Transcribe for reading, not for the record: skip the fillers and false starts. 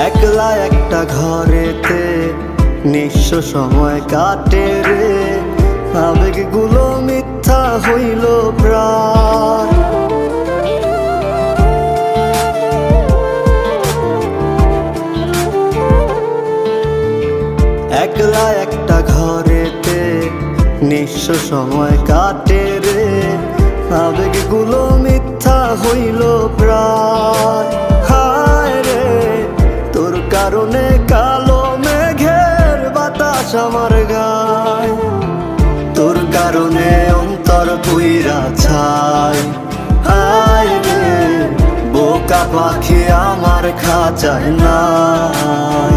একলা একটা ঘরেতে নিঃস্ব সময় কাটে রে, আবেগগুলো মিথ্যা হইল প্রায়। একলা একটা ঘরেতে নিঃস্ব সময় কাটে রে, আবেগগুলো মিথ্যা হইল প্রায়। হায় রে তোর কারণে কালো মেঘের বাতাস আমার গায়, তোর কারণে অন্তর পুইরা ছাই। হায় রে বোকা পাখি আমার খাঁচায় নাই।